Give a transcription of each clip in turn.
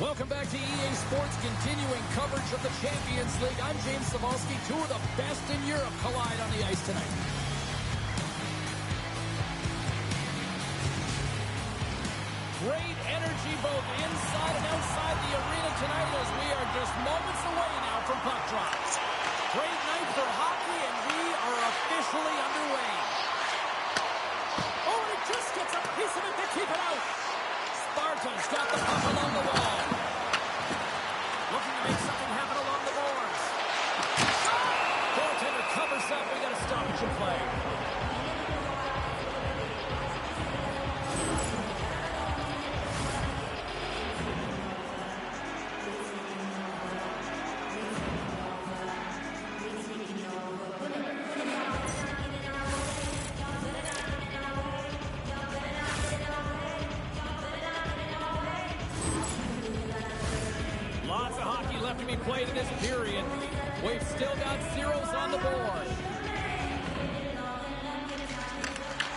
Welcome back to EA Sports, continuing coverage of the Champions League. I'm James Cebulski. Two of the best in Europe collide on the ice tonight. Great energy both inside and outside the arena tonight as we are just moments away now from puck drops. Great night for hockey, and we are officially underway. Oh, and it just gets a piece of it to keep it out. Sparta's got the puck along the wall. Looking to make something happen along the boards. Goaltender covers up. We got a stoppage in play. Lots of hockey left to be played in this period. We've still got zeros on the board.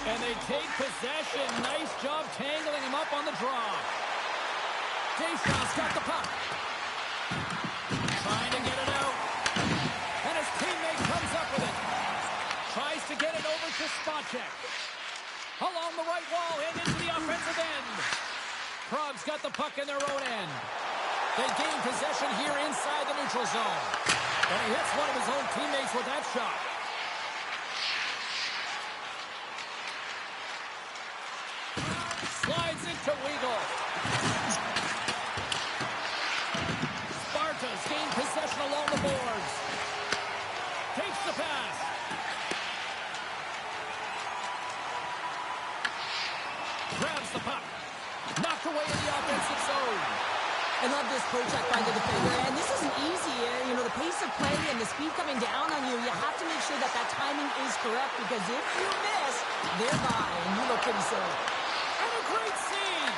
And they take possession. Nice job tangling him up on the draw. Deschamps got the puck. Trying to get it out. And his teammate comes up with it. Tries to get it over to Spacek. Along the right wall and into the offensive end. Prague's got the puck in their own end. They gain possession here inside the neutral zone. And he hits one of his own teammates with that shot. Slides into Weagle. Sparta's gained possession along the boards. Takes the pass. Grabs the puck. Knocked away in the offensive zone. I love this poke-check by the defender, and this isn't easy. You know, the pace of play and the speed coming down on you, you have to make sure that that timing is correct, because if you miss, they're by, and you look pretty silly. And a great save!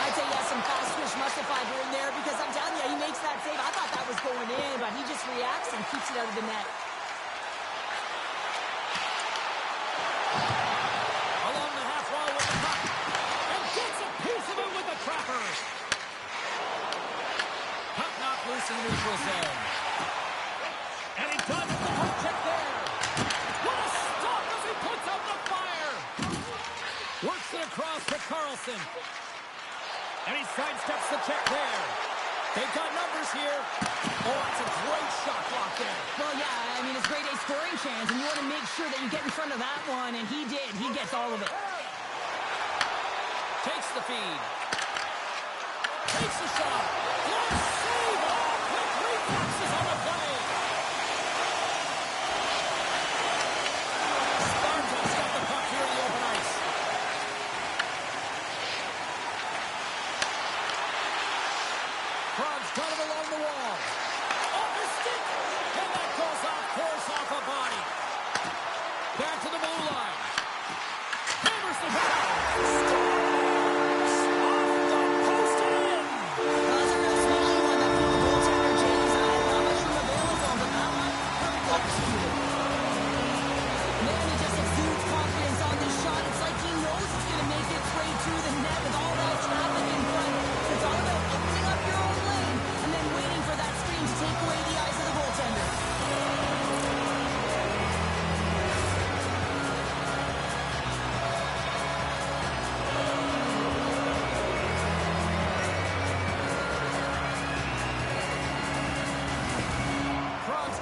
I'd say, yes, some fast twitch muscle fiber in there, because I'm telling you, he makes that save. I thought that was going in, but he just reacts and keeps it out of the net. Along the half wall with the puck, and gets a piece of it with the trapper. Puck knocked loose in the neutral zone. And he does the hook check there. What a stop as he puts out the fire. Works it across to Carlson. And he sidesteps the check there. They've got numbers here. Oh, that's a great shot block there. Well, yeah, I mean, it's grade A scoring chance, and you want to make sure that you get in front of that one, and he did. He gets all of it. Takes the feed. Takes the shot. What save! Oh, quick reflexes on the play. Sparta's got the puck here in the open ice. Prague's got it along the wall. Off his stick. And that goes off course off a body. Back to the blue line. Hammers the puck.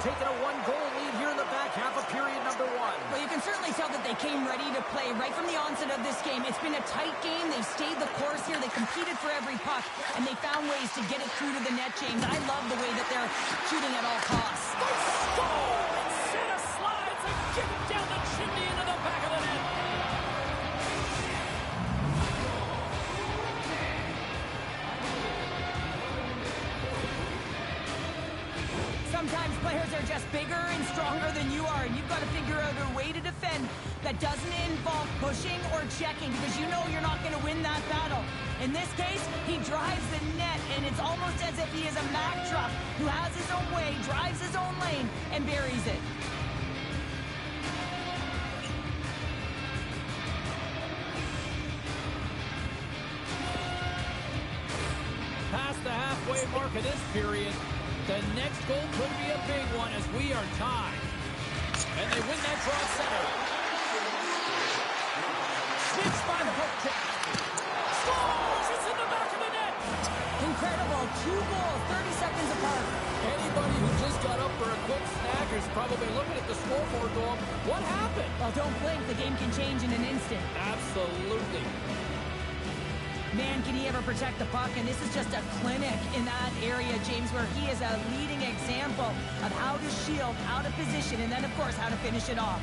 Taking a one-goal lead here in the back half of period number one. Well, you can certainly tell that they came ready to play right from the onset of this game. It's been a tight game. They stayed the course here. They competed for every puck, and they found ways to get it through to the net, James. I love the way that they're shooting at all costs. They score! And Santa slides and give it down the chimney into the back of the net. Sometimes players are just bigger and stronger than you are, and you've got to figure out a way to defend that doesn't involve pushing or checking, because you know you're not going to win that battle. In this case, he drives the net, and it's almost as if he is a Mack truck who has his own way, drives his own lane, and buries it. Past the half. mark of this period. The next goal could be a big one as we are tied. And they win that draw center. Switch by the poke check. Scores! It's in the back of the net! Incredible. 2 goals, 30 seconds apart. Anybody who just got up for a quick snack is probably looking at the scoreboard going, what happened? Well, don't blink. The game can change in an instant. Absolutely. Man, can he ever protect the puck? And this is just a clinic in that area, James, where he is a leading example of how to shield, how to position, and then, of course, how to finish it off.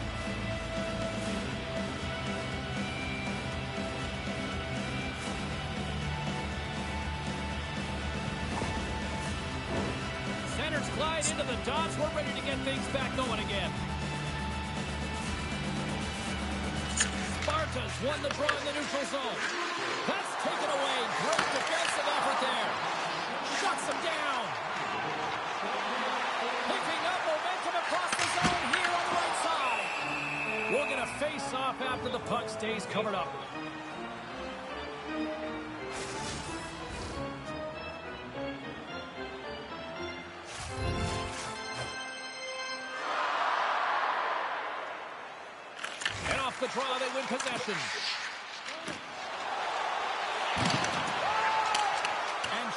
Centers glide into the dots. We're ready to get things back going again. Sparta's won the draw in the neutral zone. That's taken away. Great defensive effort there. Shuts him down. Picking up momentum across the zone here on the right side. We're going to face off after the puck stays covered up. And off the draw, they win possession.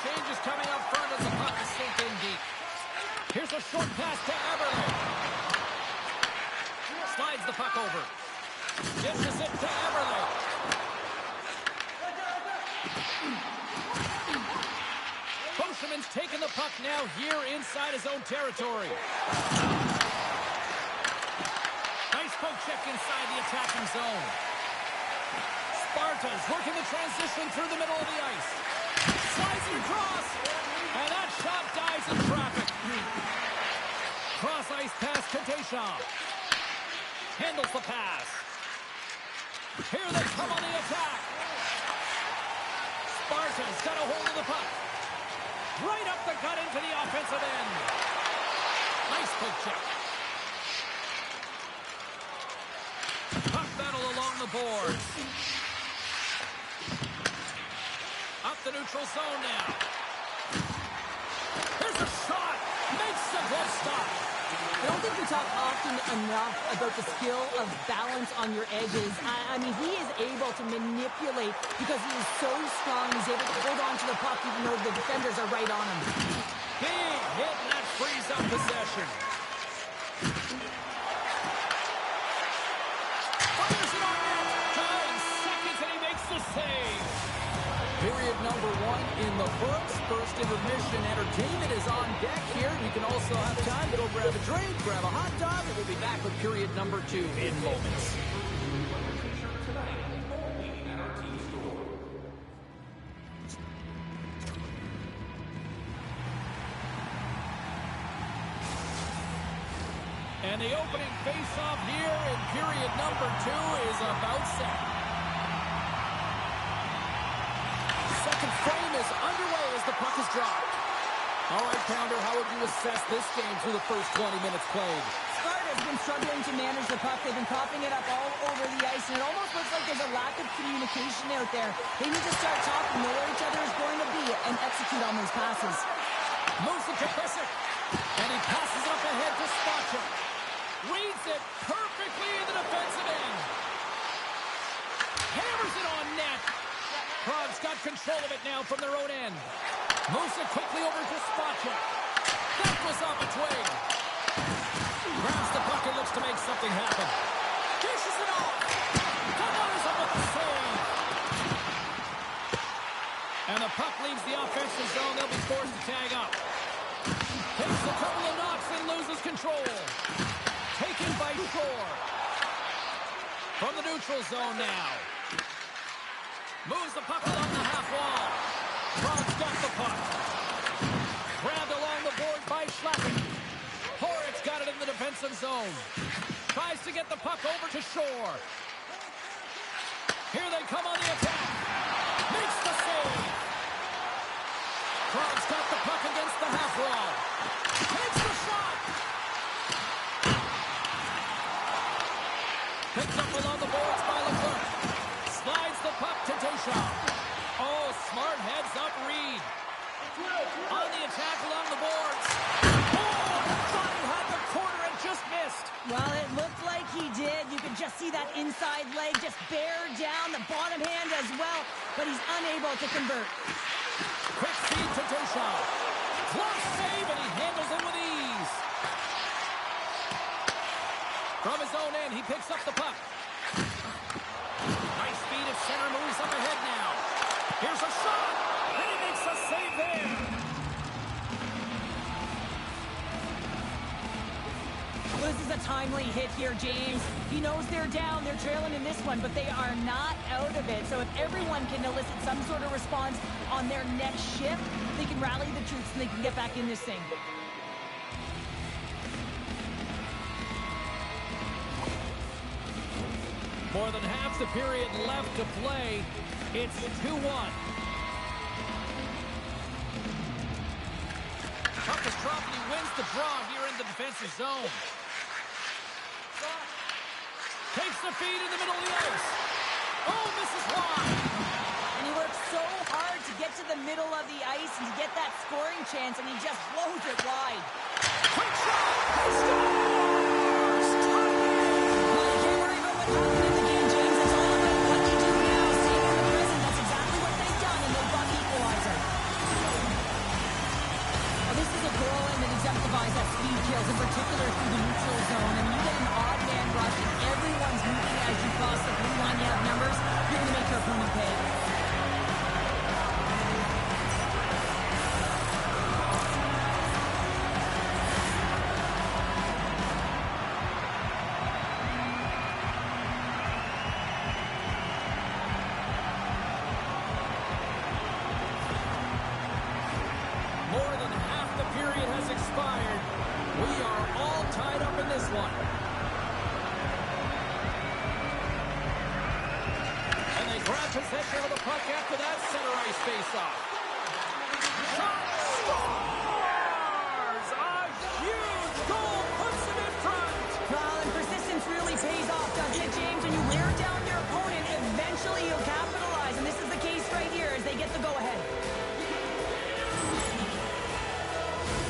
Change is coming up front as the puck is sink in deep. Here's a short pass to Everly. Slides the puck over. Dishes it to Everly. Bosherman's taking the puck now here inside his own territory. Nice poke check inside the attacking zone. Sparta's working the transition through the middle of the ice. Slides it across, and that shot dives in traffic. Cross ice pass to Deschamps. Handles the pass. Here they come on the attack. Sparta's got a hold of the puck. Right up the gut into the offensive end. Nice poke check. Puck battle along the boards. Up the neutral zone now. There's a shot. Makes the glove stop. I don't think we talk often enough about the skill of balance on your edges. I mean, he is able to manipulate because he is so strong. He's able to hold on to the puck even though the defenders are right on him. Big hit, and that frees up possession. Fires it on net. 9 seconds, and he makes the save. Period number 1 in the books. First intermission entertainment is on deck here. You can also have time to go grab a drink, grab a hot dog, and we'll be back with period number 2 in moments. And the opening face-off here in period number 2 is about set. Second frame is underway as the puck is dropped. All right, Pounder, how would you assess this game through the first 20 minutes played? Sparta's been struggling to manage the puck. They've been coughing it up all over the ice, and it almost looks like there's a lack of communication out there. They need to start talking, know where each other is going to be, and execute on those passes. Moves it to Pissick, and he passes it up ahead to Sparta. Reads it perfectly in the defensive end. Hammers it on net. Praha's got control of it now from their own end. Moves it quickly over to Sparta. That was off a twig. Grabs the puck and looks to make something happen. Dishes it off. Covers up with the save. And the puck leaves the offensive zone. They'll be forced to tag up. Takes a couple of knocks and loses control. Taken by Shore. From the neutral zone now. Moves the puck along the half wall. Praha's got the puck. Grabbed along the board by Schlappen. Horitz got it in the defensive zone. Tries to get the puck over to Shore. Here they come on the attack. Makes the save. Praha's got the puck against the half wall. Takes the shot. Picked up along the boards by Leclerc. Slides the puck to Deschamps. Oh, smart heads-up read. On the attack along the boards. Oh, I thought he had the corner and just missed. Well, it looked like he did. You could just see that inside leg just bear down, the bottom hand as well, but he's unable to convert. Quick feed to Duchamp. Close save, and he handles it with ease. From his own end, he picks up the puck. Nice speed at center, moves up ahead now. Here's a shot, and he makes a save there. Well, this is a timely hit here, James. He knows they're down, they're trailing in this one, but they are not out of it. So if everyone can elicit some sort of response on their next shift, they can rally the troops and they can get back in this thing. More than half the period left to play. It's 2-1. Puck is dropped and he wins the draw here in the defensive zone. Takes the feed in the middle of the ice. Oh, misses wide. And he works so hard to get to the middle of the ice and to get that scoring chance, and he just blows it wide. Quick shot! He scores! Well, you can't worry about what happened in the game, James. It's all about what you do now. Stay in the present. That's exactly what they've done, and they've got the equalizer. Well, this is a goal, and it exemplifies that speed kills, in particular through the neutral zone. And you get an odd man rush, and everyone's moving as you cross the blue line. You have numbers. You're going to make your opponent pay. More than half the period has expired. We are all tied up in this one. And they grab possession of the puck after that center ice face-off. Shot scores! A huge goal puts them in front. Well, and persistence really pays off, doesn't it, James? When you wear down your opponent, eventually you'll capitalize. And this is the case right here as they get the go-ahead.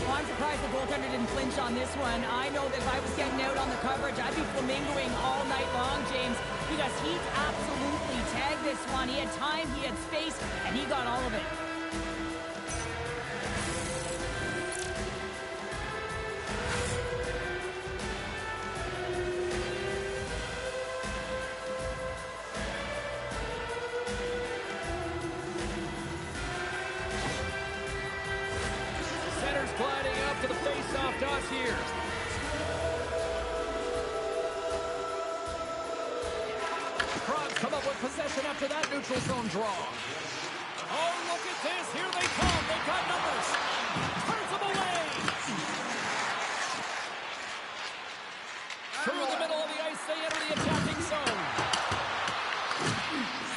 Well, I'm surprised the goaltender didn't flinch on this one. I know that if I was getting out on the coverage, I'd be flamingoing all night long, James, because he absolutely tagged this one. He had time, he had space, and he got all of it. Center's gliding up to the face-off dots here. Praha come up with possession after that neutral zone draw. Oh, look at this. Here they come. They've got numbers. Turns them away. Through the middle of the ice, they enter the attacking zone.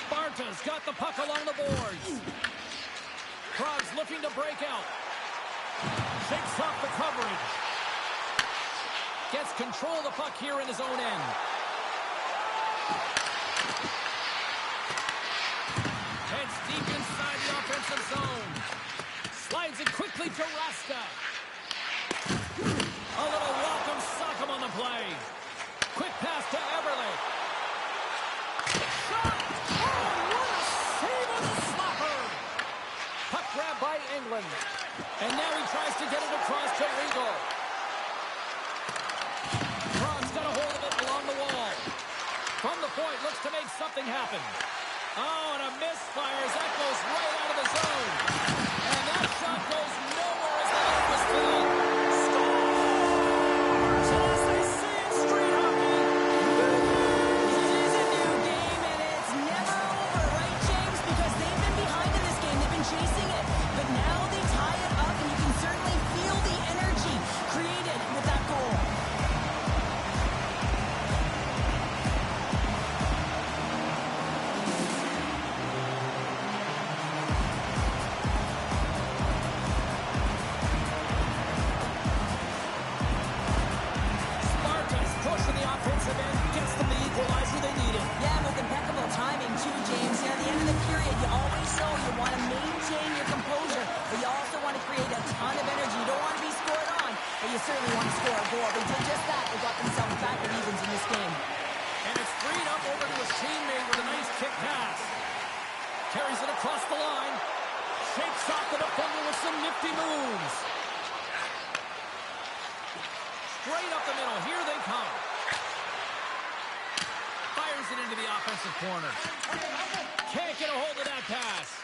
Sparta's got the puck along the boards. Praha's looking to break out. Shakes off the coverage. Gets control of the puck here in his own end. Heads deep inside the offensive zone. Slides it quickly to Rasta. A little welcome sock-em on the play. Quick pass to Everly. Shot! Oh, what a save on the slapper! Puck grab by England. And now he tries to get it across to Regal. Praha's got a hold of it along the wall. From the point, looks to make something happen. Oh, and a misfire as that goes right out of the zone. And that shot goes nowhere as the net was filled. Scores! And as they say in street hockey, It is a new game, and it's never over, right, James? Because they've been behind in this game. They've been chasing it. But now they tie it up, and you can certainly feel the energy created with that goal. they certainly want to score a goal. They did just that. They got themselves back at evens in this game. And it's freed up over to his teammate with a nice kick pass. Carries it across the line. Shakes off the defender with some nifty moves. Straight up the middle. Here they come. Fires it into the offensive corner. Can't get a hold of that pass.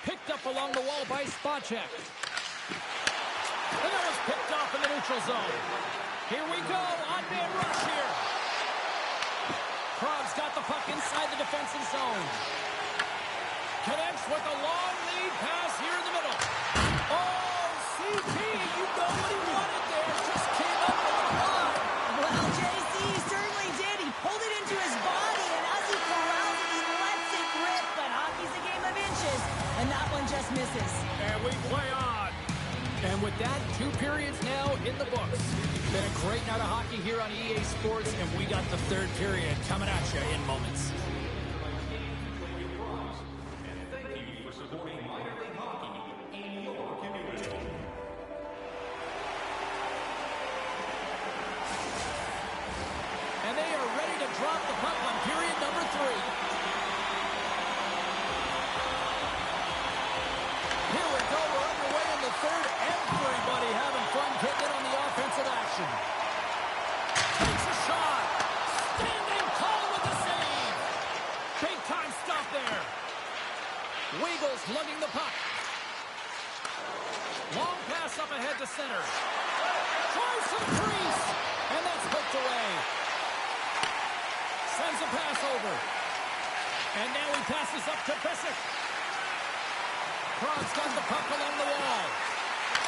Picked up along the wall by Spacek. And that was picked off in the neutral zone. Here we go. On-man rush here. Praha's got the puck inside the defensive zone. Connects with a long lead pass here in the middle. Oh, CT, you know what he wanted there. Just came up with a line. Well, JC certainly did. He pulled it into his body, and as he corrals it, he lets it rip. But hockey's a game of inches, and that one just misses. And we play on. And with that, 2 periods now in the books. Been a great night of hockey here on EA Sports, and we got the 3rd period coming at you in moments. And they are ready to drop the puck on period number 3. Here we go. We're underway in the 3rd. Everybody having fun getting in on the offensive action. Takes a shot. Standing tall with the save. Big time stop there. Wiegels lugging the puck. Long pass up ahead to center. Tries to the crease. And that's hooked away. Sends a pass over. And now he passes up to Bissick. Praha's got the puck along the wall.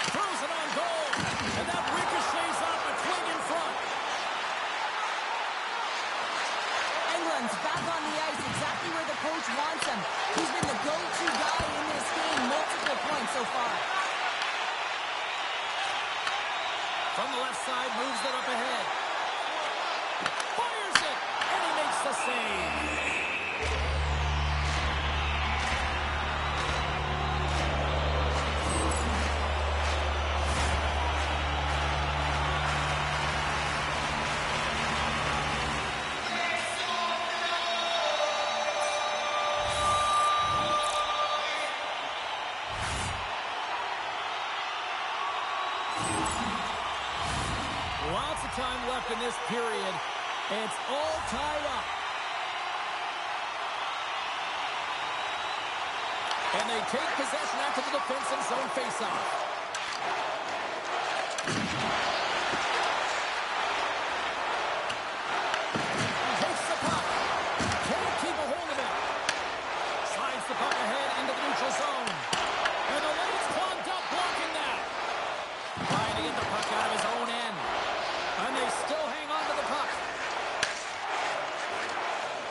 Throws it on goal. And that ricochets off a twig in front. England's back on the ice, exactly where the coach wants him. He's been the go-to guy in this game, multiple points so far. From the left side, moves it up ahead. Fires it, and he makes the save. Lots of time left in this period. It's all tied up. And they take possession after the defensive zone faceoff. Takes the puck. Can't keep a hold of it. Slides the puck ahead into the neutral zone. And the lane's clogged up, blocking that. Trying to get the puck out of his own end. And they still hang on to the puck.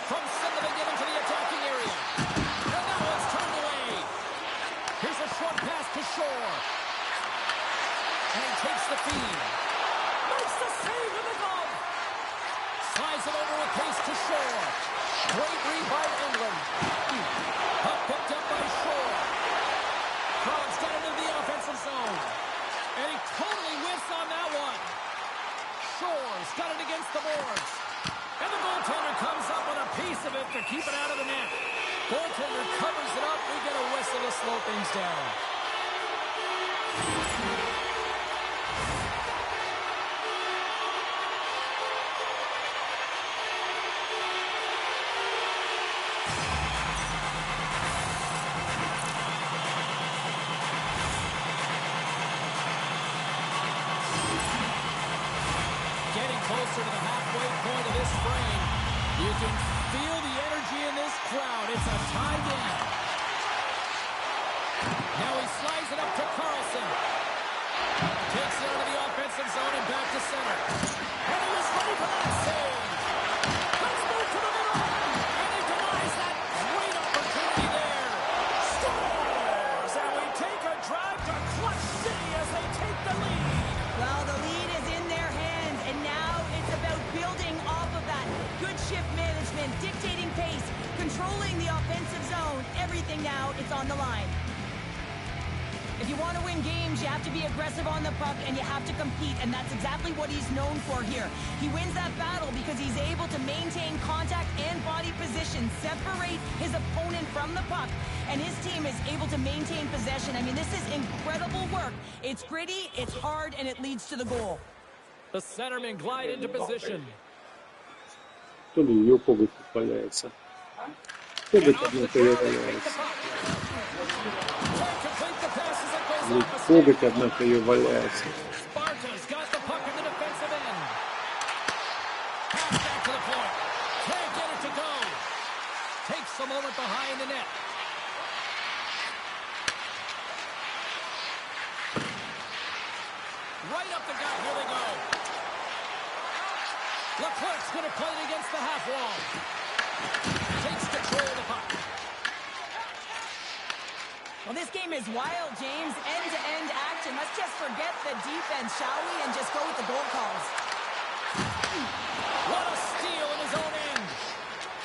From center they get into the attacking area. And that one's turned away. Here's a short pass to Shore. And he takes the feed. Makes the save with the glove. Slides it over with pace to Shore. Great read by England. Puck picked up by Shore. Praha's got into the offensive zone. And he totally whiffs on that one. Shore's got it against the boards. And the goaltender comes up with a piece of it to keep it out of the net. Goaltender covers it up. We get a whistle to slow things down. Closer to the halfway point of this frame. You can feel the energy in this crowd. It's a tie game. Now he slides it up to Carlson. Takes it out of the offensive zone and back to center. And he was ready for that save. Let's move to the middle. And he denies that great opportunity there. Scores! And we take a drive to Clutch City as they take the lead. Well, the lead is in their hands, and now it's about building off of that. Good shift management, dictating pace, controlling the offensive zone. Everything now is on the line. If you want to win games, you have to be aggressive on the puck and you have to compete, and that's exactly what he's known for here. He wins that battle because he's able to maintain contact and body position, separate his opponent from the puck, and his team is able to maintain possession. I mean, this is incredible work. It's gritty, it's hard, and it leads to the goal. The centermen glide into position. Tudod, jó fogok valjajca. Fogok meg a valjajca. Fogok meg a valjajca. Sparta's got the puck in the defensive end. Pass back to the point. Can't get it to go. Takes a moment behind the net. Right up the gut. Here they go. Leclerc's going to play it against the half wall. Takes control of the puck. Well, this game is wild, James. End-to-end action. Let's just forget the defense, shall we, and just go with the goal calls. What a steal in his own end.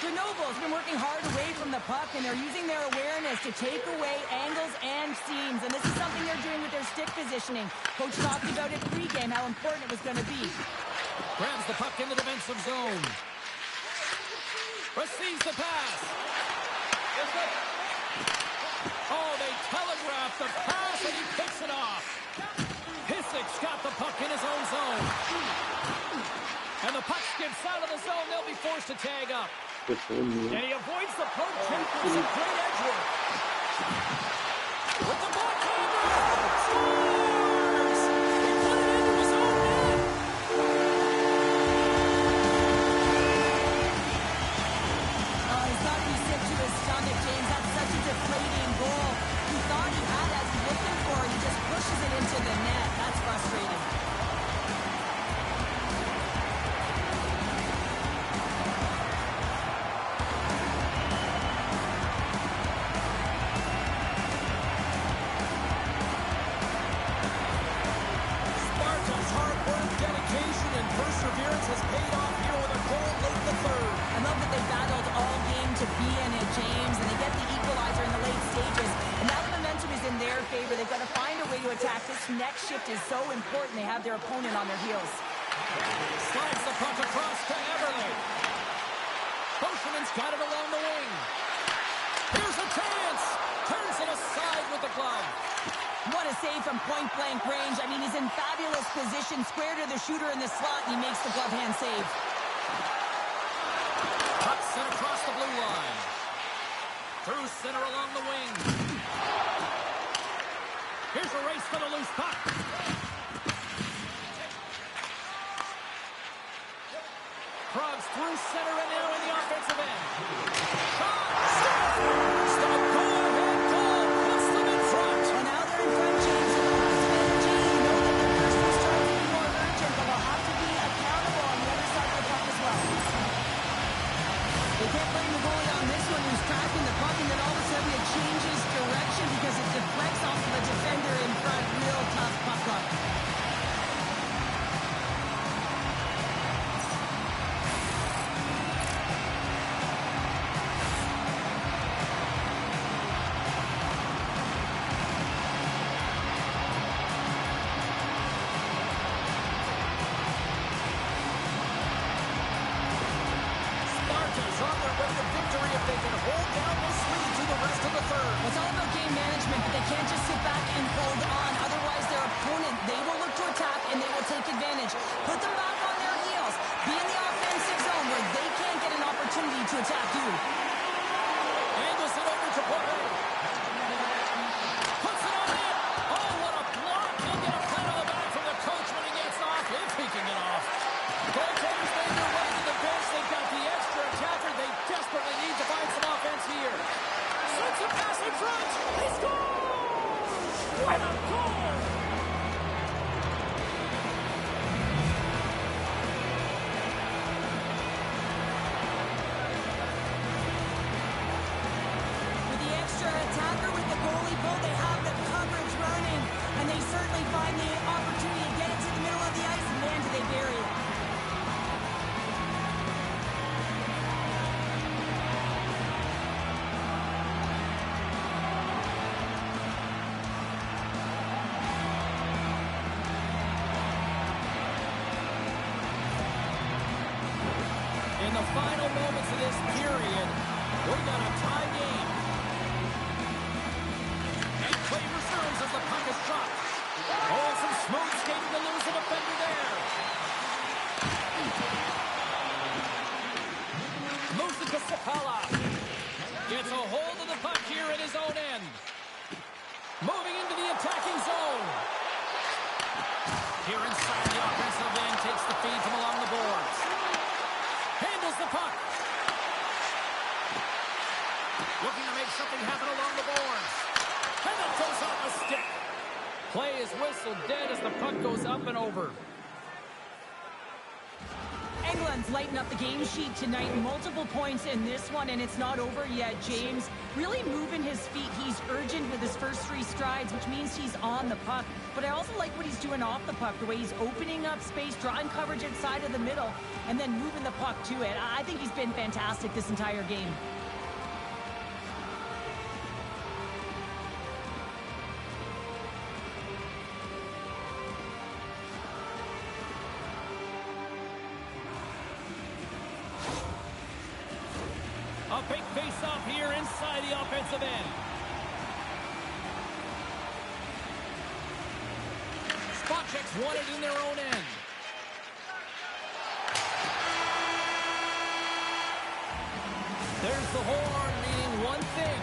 Grenoble's been working hard away from the puck, and they're using their awareness to take away angles and seams. And this is something they're doing with their stick positioning. Coach talked about it pre-game, how important it was going to be. Grabs the puck in the defensive zone. Receives the pass. Oh, they telegraphed the pass, and he picks it off. Hissik's got the puck in his own zone. And the puck skips out of the zone. They'll be forced to tag up. And he avoids the poke check with some great edge work. With the backhander, scores! He put it into his own net. Oh, he's got to be sick to his stomach, James. That's such a deflating goal. He thought he had as he's looking for it. He just pushes it into the net. That's frustrating. Sparta's hard work, dedication, and perseverance has paid off here with a goal late in the third. I love that they battled all game to be in it, James, and they get the equalizer in the late stages. And now the momentum is in their favor. They've got to find a way to attack. This next shift is so important. They have their opponent on their heels. Slides the puck across to Everly. Boschemann's got it along the wing. Here's a chance. Turns it aside with the glove. What a save from point-blank range. I mean, he's in fabulous position, square to the shooter in the slot, and he makes the glove hand save. Puck sent across the blue line. Through center along the wing. Here's a race for the loose puck. Krug's through center and now in the offensive end. Shot! Scores! The go-ahead goal puts them in front. Well, now they're in front, James. With lots of energy. You know that their first restart will be more urgent, but they'll have to be accountable on the other side of the puck as well. They can't blame the goalie on this one who's tracking the puck, and then all of a sudden it changes direction because it deflects off of a defender in front. Real tough puck luck. Sparta's on their way to victory if they can hold down this lead through the rest of the third. It's all about game management, but they can't just sit back and hold on. Otherwise, their opponent, they will look to attack and they will take advantage. Put them back on their heels. Be in the offensive zone where they can't get an opportunity to attack you. Angles it over to Praha. Puts it on net. Oh, what a block. He'll get a pat on the back from the coach when he gets off, if he can get off. Goaltenders made their way to the bench. They've got the extra attacker. They desperately need to find some offense here. Sends a pass in front. He scores! What a goal! With the extra attacker, with the goalie pull, they have the coverage running, and they certainly find the opportunity to get it to the middle of the ice, and man, do they bury it. the final moments of this period, we got a tie game. And play resumes as the puck is dropped. Oh, some smooth skating to lose the defender there. Moves it to Sparta. Gets a hold of the puck here in his own end. Moving into the attacking zone. Here inside the offensive end, takes the feed from along the boards. Handles the puck. Looking to make something happen along the boards. And it goes off a stick. Play is whistled dead as the puck goes up and over. England's lighting up the game sheet tonight. Multiple points in this one, and it's not over yet. James really moving his feet. He's urgent with his first 3 strides, which means he's on the puck. But I also like what he's doing off the puck, the way he's opening up space, drawing coverage inside of the middle, and then moving the puck to it. I think he's been fantastic this entire game. A big face-off here inside the offensive end. Spot checks won it in their own end. There's the horn, meaning one thing.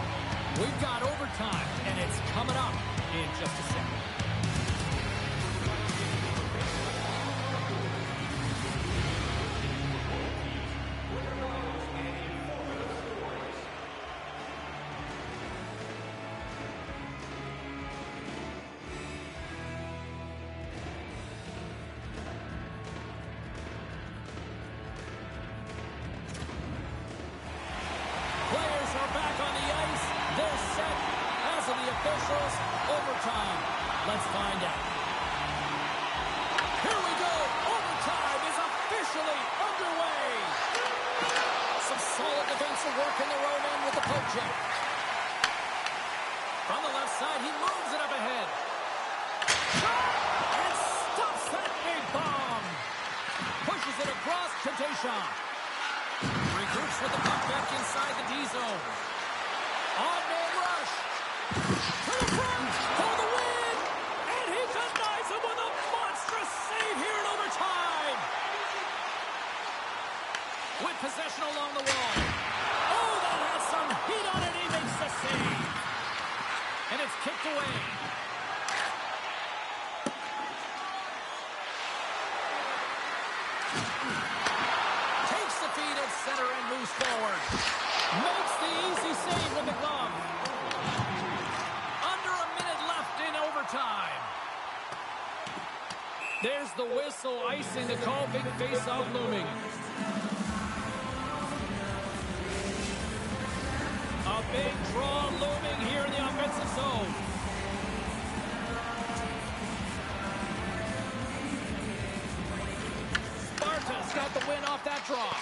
We've got overtime, and it's coming up in just a second. Officials, overtime. Let's find out. Here we go. Overtime is officially underway. Some solid defensive work in the road end with the poke check. From the left side, he moves it up ahead. And stops that big bomb. Pushes it across to Deschamps. Regroups with the puck back inside the D zone. On-man rush. To the front for the win, and he denies him with a monstrous save here in overtime. With possession along the wall. Oh, that has some heat on it. He makes the save. And it's kicked away. Takes the feed at center and moves forward. Makes the easy save with the glove. Time. There's the whistle, icing the call, big face-off looming. A big draw looming here in the offensive zone. Sparta's got the win off that draw.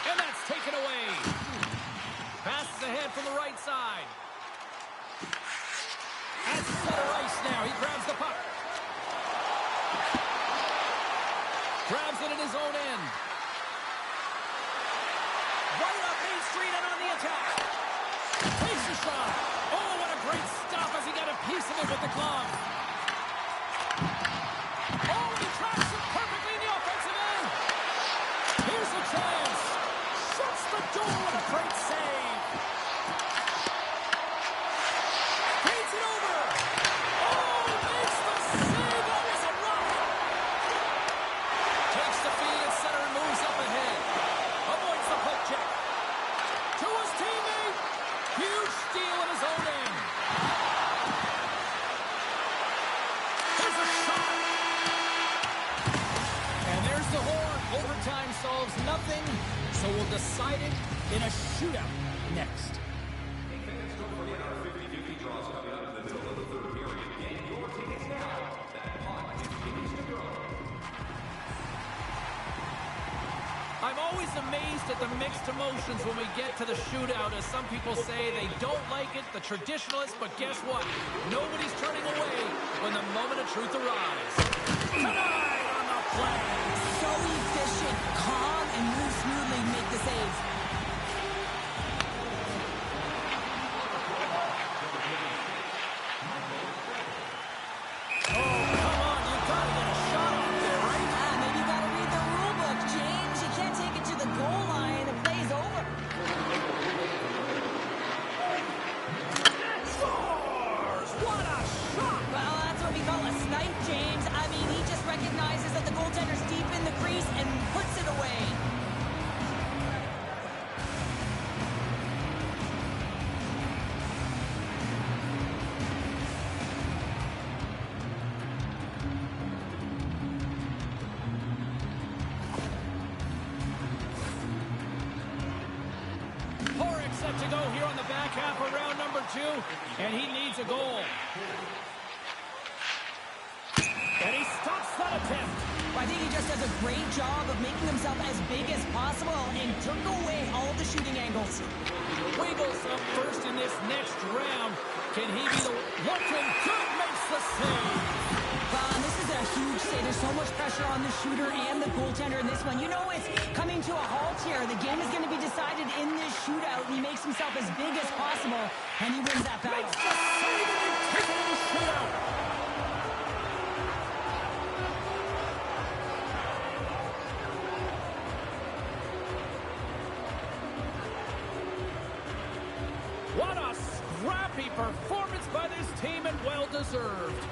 And that's taken away. Passes ahead from the right side. At center ice now, he grabs the puck. Grabs it in his own end. Right up Main Street and on the attack. Takes the shot. Oh, what a great stop as he got a piece of it with the glove. Oh, he traps it perfectly in the offensive end. Here's a chance. Shuts the door with a great save. Feeds it over. Oh, makes the save. That was a rocket. Takes the feed at center and moves up ahead. Avoids the poke check. To his teammate. Huge steal in his own end. There's a shot. And there's the horn. Overtime solves nothing, so we'll decide it in a shootout next. I'm always amazed at the mixed emotions when we get to the shootout, as some people say they don't like it, the traditionalists, but guess what? Nobody's turning away when the moment of truth arrives. Tonight on the play. So efficient, calm, and moves smoothly. barely make the save. Oh, come on, you gotta get a shot out there, right? Maybe you gotta read the rule book, James. You can't take it to the goal line. The play's over. Scores! What a shot! Well, that's what we call a snipe, James. I mean, he just recognizes that the goaltender's deep in the crease and puts it away. Set to go here on the back half of round number 2, and he needs a goal. And he stops that attempt. I think he just does a great job of making himself as big as possible and took away all of the shooting angles. Wiggles up first in this next round. Can he be the looking good, makes the save. This is a huge save. There's so much pressure on the shooter and the goaltender in this one. You know it's coming to a halt here. The game is going to be decided in this shootout. He makes himself as big as possible, and he wins that battle. Makes the save and he takes it to the shootout. What a scrappy performance by this team, and well-deserved.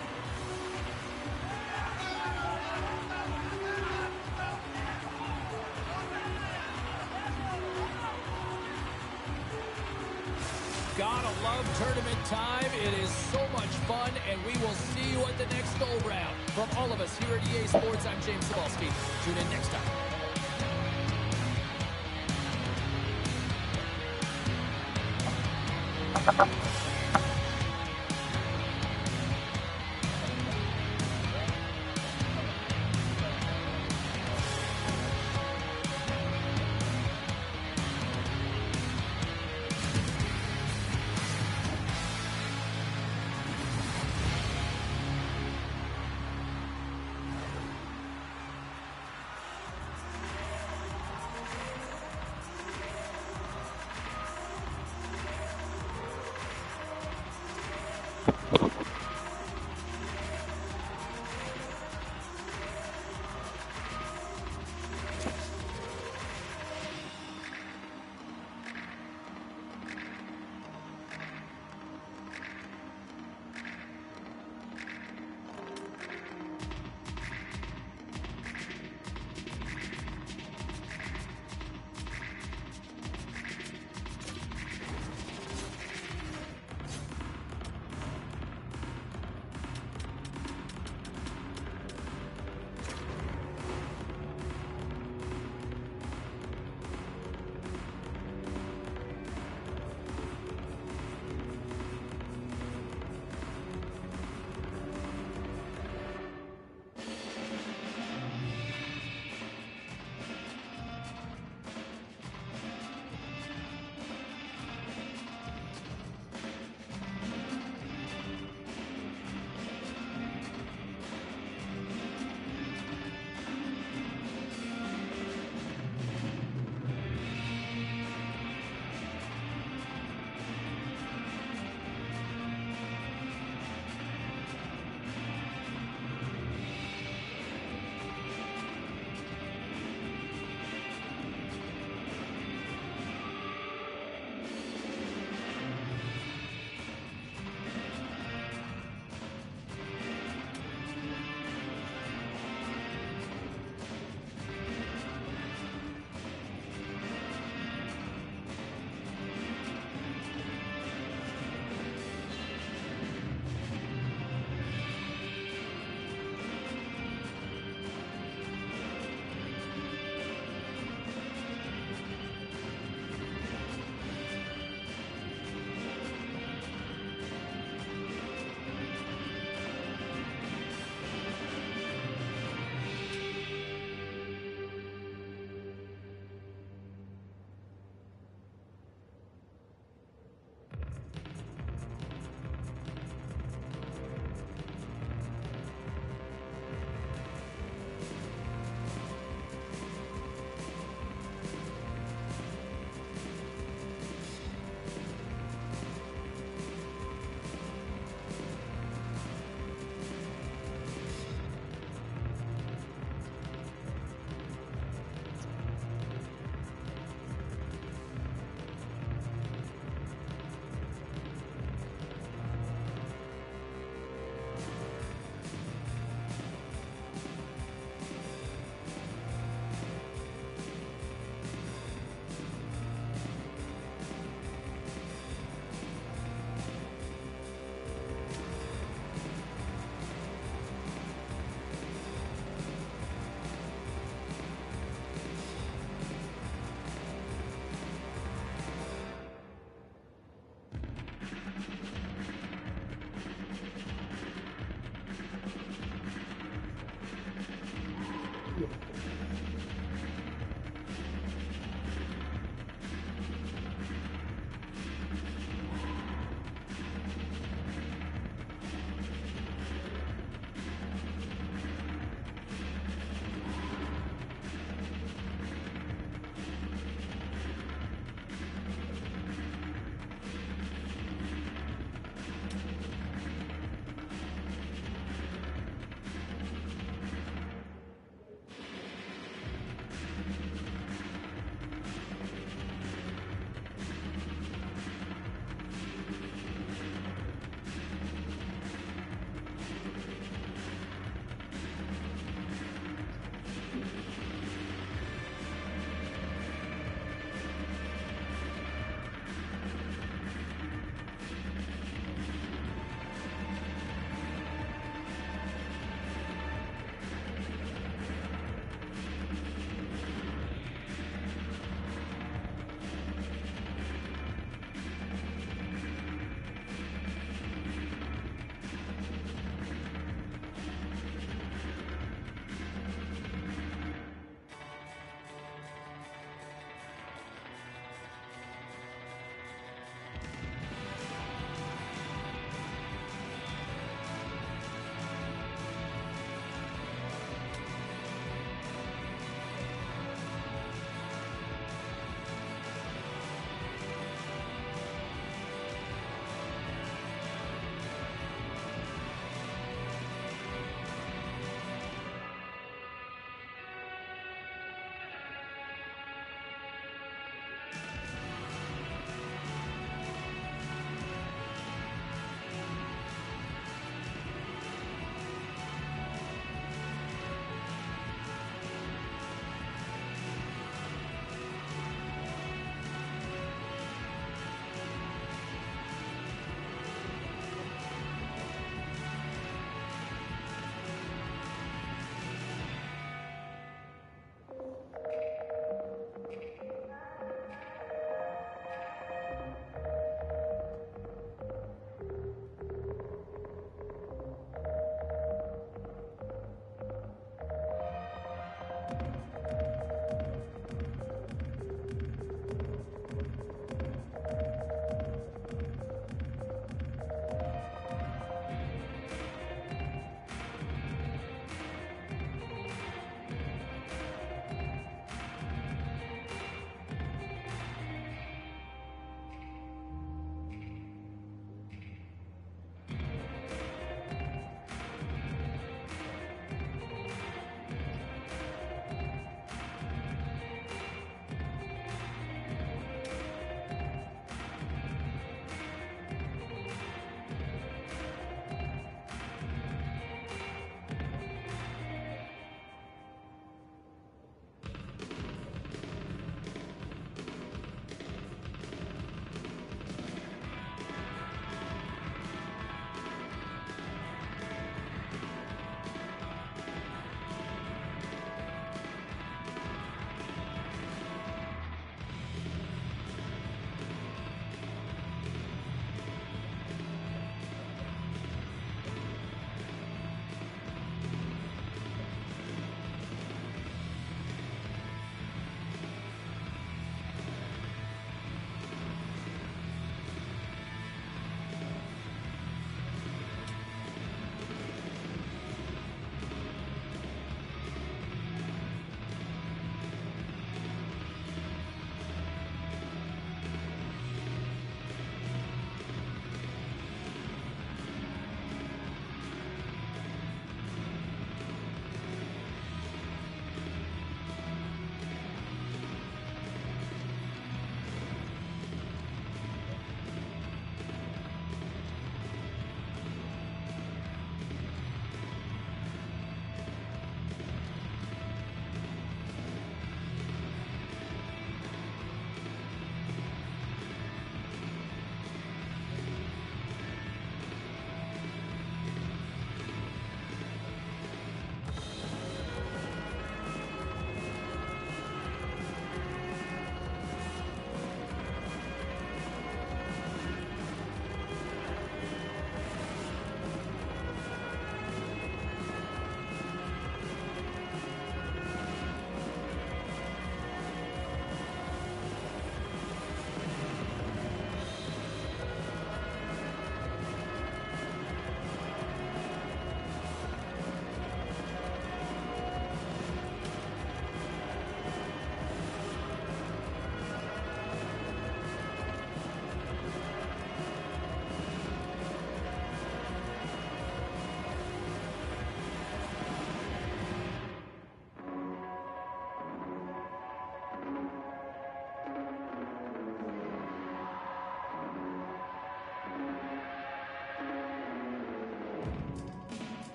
Gotta love tournament time. It is so much fun, and we will see you at the next go-round. From all of us here at EA Sports, I'm James Cebulski. Tune in next time.